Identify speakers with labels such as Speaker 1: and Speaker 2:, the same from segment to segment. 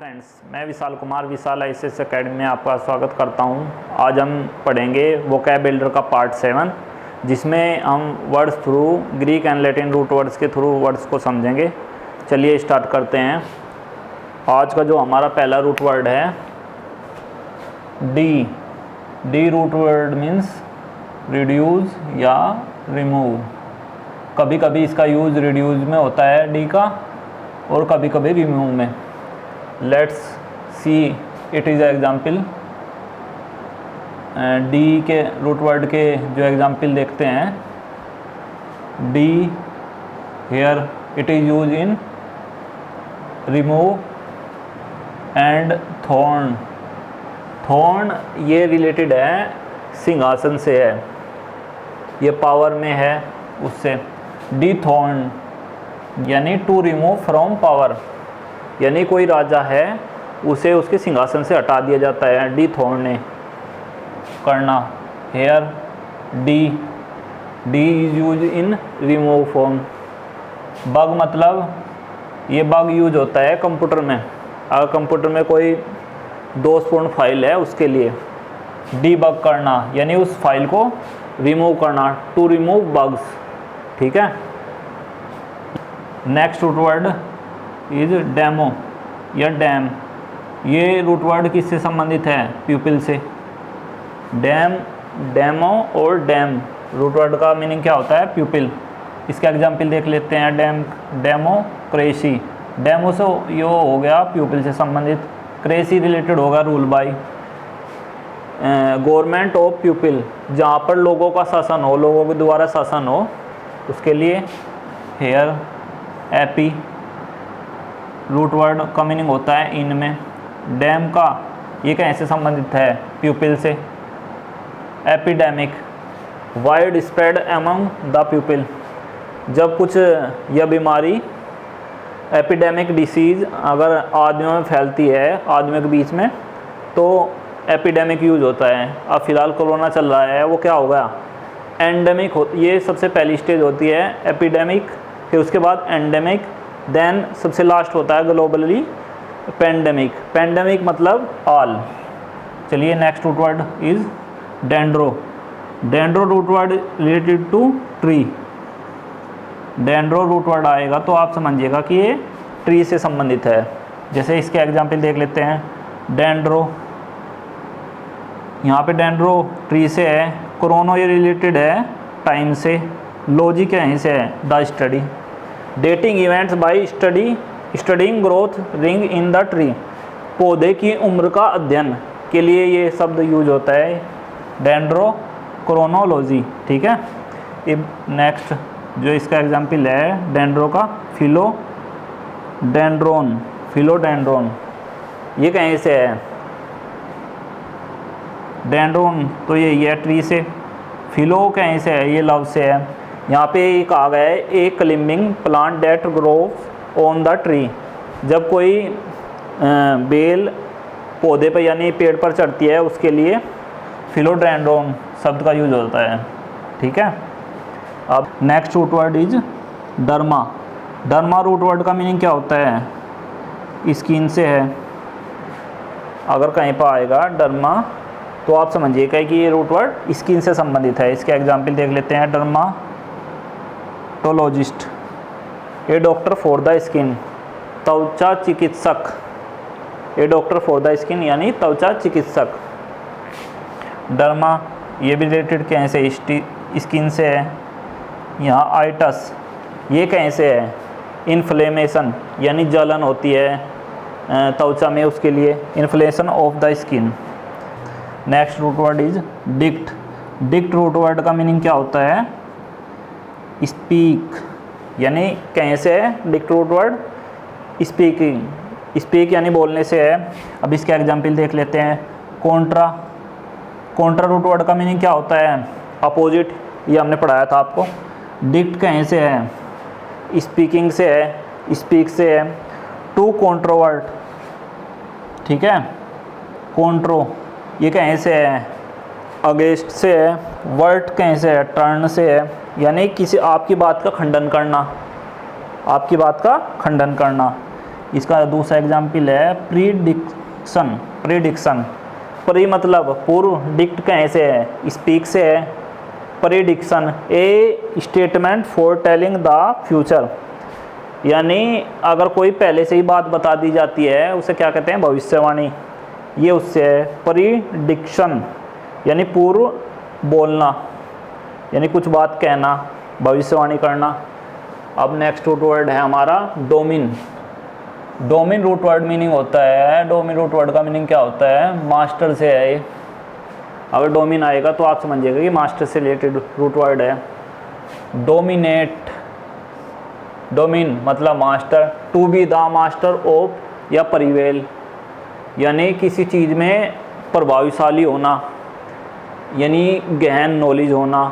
Speaker 1: Friends, मैं विशाल कुमार विशाल ICS academy में आपका स्वागत करता हूं। आज हम पढ़ेंगे वोकैब बिल्डर का पार्ट 7, जिसमें हम words through Greek and Latin root words के थ्रू वर्ड्स को समझेंगे। चलिए स्टार्ट करते हैं। आज का जो हमारा पहला रूट वर्ड है de. De root word means reduce या रिमूव। कभी कभी इसका यूज़ रिड्यूस में होता है डी का, और कभी कभी रिमूव में। Let's see it is example. De के रूट वर्ड के जो एग्जाम्पल देखते हैं। De here it is use in remove and throne. Throne ये रिलेटेड है सिंहासन से है, ये पावर में है उससे। डी थॉर्न यानी टू रिमूव फ्रॉम पावर, यानी कोई राजा है उसे उसके सिंहासन से हटा दिया जाता है। डी थॉर्न करना। Here de is use in remove form. Bug मतलब ये बग यूज होता है कंप्यूटर में। अगर कंप्यूटर में कोई दोषपूर्ण फाइल है उसके लिए डी बग करना, यानी उस फाइल को रिमूव करना, टू रिमूव बग्स। ठीक है। Next root word is demo या डैम। ये रूट वर्ड किससे संबंधित है? प्यूपिल से। डैम, डेमो और डैम रूट वर्ड का मीनिंग क्या होता है? प्यूपिल। इसका एग्जाम्पल देख लेते हैं। डेमोक्रेसी। डेमो से ये हो गया प्यूपिल से संबंधित। क्रेसी रिलेटेड होगा रूल बाय। गवर्नमेंट ऑफ प्यूपिल, जहाँ पर लोगों का शासन हो, लोगों के द्वारा शासन हो, उसके लिए। हेयर एपी रूट वर्ड का मीनिंग होता है इनमें। डैम का ये कैसे संबंधित है? प्यूपिल से। Epidemic wide spread among the प्यूपिल। जब कुछ यह बीमारी एपिडेमिक डिसीज़ अगर आदमियों में फैलती है, आदमियों के बीच में, तो एपिडेमिक यूज होता है। अब फिलहाल कोरोना चल रहा है, वो क्या होगा? एंडेमिक हो। ये सबसे पहली स्टेज होती है एपिडेमिक, फिर उसके बाद एंडेमिक, देन सबसे लास्ट होता है ग्लोबली पेंडेमिक। पेंडेमिक मतलब ऑल। चलिए next root word is dendro. Dendro root word related to tree. Dendro root word आएगा तो आप समझिएगा कि ये ट्री से संबंधित है। जैसे इसके एग्जाम्पल देख लेते हैं। डेंड्रो, यहाँ पे डेंड्रो ट्री से है। क्रोनो ये रिलेटेड है टाइम से। लॉजिक यहीं से है, the study. Dating events by studying growth ring in the tree. पौधे की उम्र का अध्ययन के लिए ये शब्द यूज होता है, डेंड्रो क्रोनोलॉजी। ठीक है। अब नेक्स्ट जो इसका एग्जाम्पल है डेंड्रो का, फिलोडेंड्रोन। फिलोडेंड्रोन ये कहीं से है? डेंड्रोन तो ये है ट्री से। फिलो कहीं से है? ये लव से है। यहाँ पे एक आ गया है a climbing plant that grows on the tree. जब कोई बेल पौधे पर यानी पेड़ पर चढ़ती है, उसके लिए फिलोडेंड्रोन शब्द का यूज होता है। ठीक है। अब next root word is derma. Derma root word का मीनिंग क्या होता है? स्किन से है। अगर कहीं पर आएगा डर्मा तो आप समझिएगा कि ये रूट वर्ड स्किन से संबंधित है। इसके एग्जाम्पल देख लेते हैं। Dermatologist, A doctor for the skin. त्वचा चिकित्सक, ए डॉक्टर फॉर द स्किन यानी त्वचा चिकित्सक। डर्मा ये भी रिलेटेड कैसे? स्किन से है। यहाँ आइटस ये कैसे है? इन्फ्लेमेशन यानी जलन होती है त्वचा में, उसके लिए inflammation of the skin. Next root word is dict. Dict root word का मीनिंग क्या होता है? स्पीक यानी कैसे है? Dict root word speaking. Speak यानी बोलने से है। अब इसके एग्जाम्पल देख लेते हैं। कॉन्ट्रा। कॉन्ट्रा रूट वर्ड का मीनिंग क्या होता है? अपोजिट। ये हमने पढ़ाया था आपको। डिक्ट कहीं से है? स्पीकिंग से है, स्पीक से है। टू कॉन्ट्रोवर्ट। ठीक है। कॉन्ट्रो ये कहीं से है? अगेंस्ट से है। वर्ट कहीं से है? टर्न से है, यानी किसी आपकी बात का खंडन करना। आपकी बात का खंडन करना। इसका दूसरा एग्जाम्पल है प्रीडिक्शन। प्रीडिक्शन, प्री मतलब पूर्व, डिक्ट कहीं से है, स्पीक से है। Prediction A statement for telling the future, यानी अगर कोई पहले से ही बात बता दी जाती है उसे क्या कहते हैं, भविष्यवाणी। ये उससे है। प्रीडिक्शन यानी पूर्व बोलना, यानी कुछ बात कहना, भविष्यवाणी करना। अब नेक्स्ट रूट वर्ड है हमारा domin. Domin root word meaning होता है, डोमिन रूट वर्ड का मीनिंग क्या होता है, मास्टर से है ये। अगर डोमिन आएगा तो आप समझिएगा कि मास्टर से रिलेटेड रूट वर्ड है। डोमिनेट, डोमिन मतलब master. To be the master of या परिवेल, यानी किसी चीज़ में प्रभावशाली होना, यानी गहन नॉलेज होना।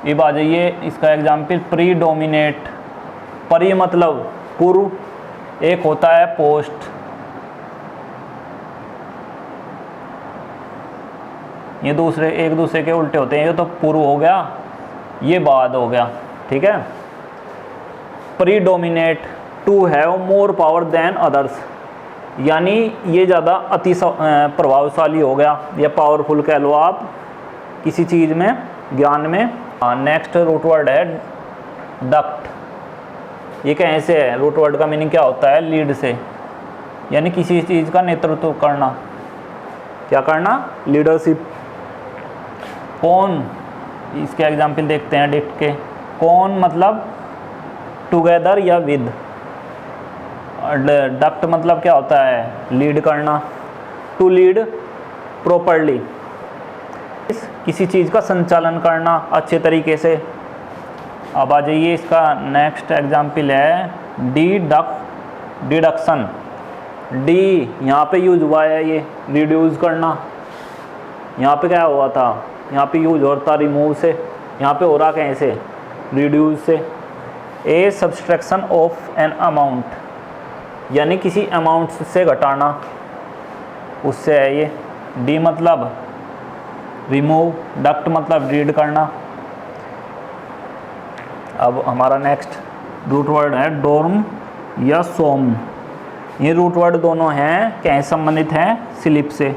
Speaker 1: अब आ जाइए इसका एग्जाम्पल प्री डोमिनेट। परी मतलब पूर्व, एक होता है पोस्ट। ये दूसरे एक दूसरे के उल्टे होते हैं, ये तो पूर्व हो गया, ये बाद हो गया, ठीक है। Predominate, to have more power than others, यानी ये ज़्यादा अति प्रभावशाली हो गया या पावरफुल कह लो आप किसी चीज़ में, ज्ञान में। नेक्स्ट रूट वर्ड है डक्ट। ये कैसे है, रूट वर्ड का मीनिंग क्या होता है, लीड से, यानी किसी चीज़ का नेतृत्व करना। क्या करना, लीडरशिप। कौन, इसके एग्जाम्पल देखते हैं डिक्ट के। कौन मतलब टुगेदर या विद। डक्ट मतलब क्या होता है, लीड करना। टू लीड प्रॉपरली, किसी चीज़ का संचालन करना अच्छे तरीके से। अब आ जाइए इसका नेक्स्ट एग्जाम्पल है डिडक्शन। डी यहाँ पे यूज हुआ है, ये रिड्यूस करना। यहाँ पे क्या हुआ था, यहाँ पे यूज हो रहा था रिमूव से, यहाँ पे हो रहा कैसे, रिड्यूस से। ए सब्सट्रैक्शन ऑफ एन अमाउंट, यानी किसी अमाउंट से घटाना, उससे है ये। डी मतलब रिमूव, डक्ट मतलब रीड करना। अब हमारा नेक्स्ट रूट वर्ड है डोर्म या सोम। ये रूट वर्ड दोनों हैं क्या संबंधित हैं, स्लिप से।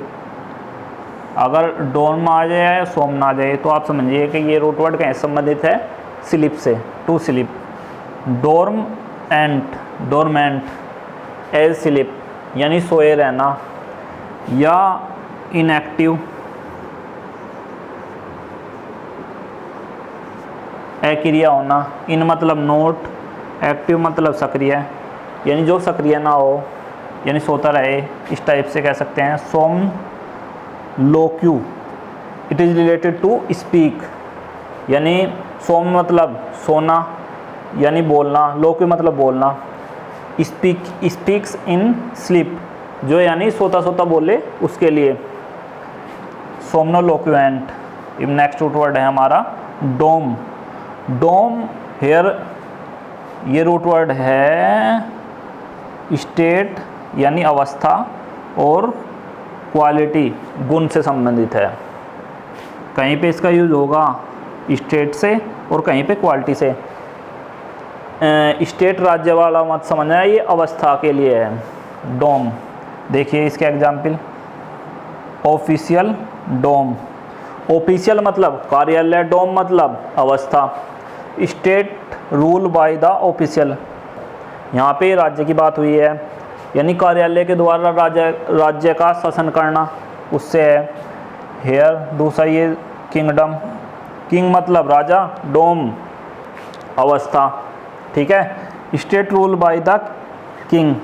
Speaker 1: अगर डोर्म आ जाए या सोम ना आ जाए तो आप समझिए कि ये रूट वर्ड कैसे संबंधित है, स्लिप से, to sleep. Dorm and dormant as sleep, यानी सोए रहना या इनएक्टिव। अक्रिय होना। इन मतलब नोट, एक्टिव मतलब सक्रिय, यानी जो सक्रिय ना हो, यानी सोता रहे, इस टाइप से कह सकते हैं। सोम लोक्यू, it is related to speak, यानी सोम मतलब सोना यानी बोलना, लोक्यू मतलब बोलना। स्पीक्स इन स्लीप, जो यानी सोता सोता बोले उसके लिए। सोमनोलोक्वेंट। नेक्स्ट रूट वर्ड है हमारा डोम। डोम हेयर, ये रूट वर्ड है स्टेट यानी अवस्था और क्वालिटी गुण से संबंधित है। कहीं पे इसका यूज होगा स्टेट से और कहीं पे क्वालिटी से। स्टेट राज्य वाला मत समझना, ये अवस्था के लिए है डोम। देखिए इसके एग्जाम्पल, ऑफिशियल डोम। ऑफिशियल मतलब कार्यालय, डोम मतलब अवस्था। State rule by the official, यहाँ पे राज्य की बात हुई है, यानी कार्यालय के द्वारा राज्य का शासन करना, उससे है। हेयर दूसरा ये किंगडम। किंग मतलब राजा, डोम अवस्था, ठीक है। State rule by the king,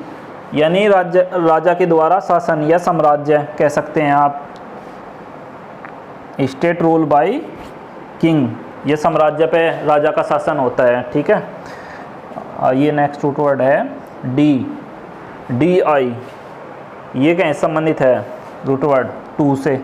Speaker 1: यानी राजा के द्वारा शासन या साम्राज्य कह सकते हैं आप। स्टेट रूल बाय किंग, ये साम्राज्य पे राजा का शासन होता है, ठीक है। ये नेक्स्ट रूट वर्ड है डी आई। ये क्या संबंधित है रूट वर्ड, टू से।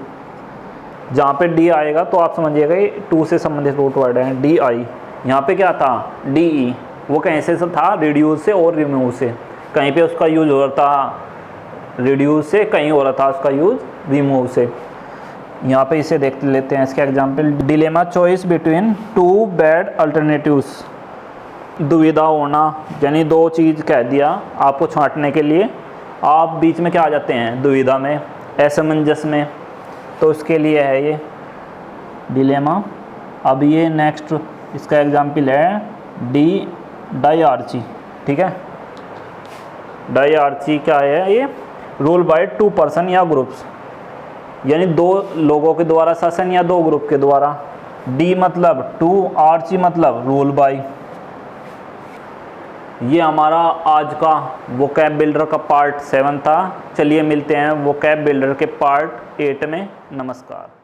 Speaker 1: जहाँ पे डी आएगा तो आप समझिएगा ये टू से संबंधित रूट वर्ड है। डी आई, यहाँ पे क्या था, डी ई, वो कैसे से था, रिड्यूस से और रिमूव से। कहीं पे उसका यूज हो रहा था रिड्यूस से, कहीं हो रहा था उसका यूज रिमूव से। यहाँ पे इसे देख लेते हैं इसके example. Dilemma, choice between two bad alternatives. दुविधा होना, यानी दो चीज़ कह दिया आपको छांटने के लिए, आप बीच में क्या आ जाते हैं, दुविधा में, असमंजस में, तो उसके लिए है ये डिलेमा। अब ये नेक्स्ट इसका एग्जाम्पल है डायआर्ची, ठीक है। डायआर्ची क्या है, ये रूल बाय 2 पर्सन या ग्रुप्स, यानी 2 लोगों के द्वारा शासन या 2 ग्रुप के द्वारा। डी मतलब 2, आर्ची मतलब रूल बाय। ये हमारा आज का वोकैब बिल्डर का पार्ट 7 था। चलिए मिलते हैं वोकैब बिल्डर के पार्ट 8 में। नमस्कार।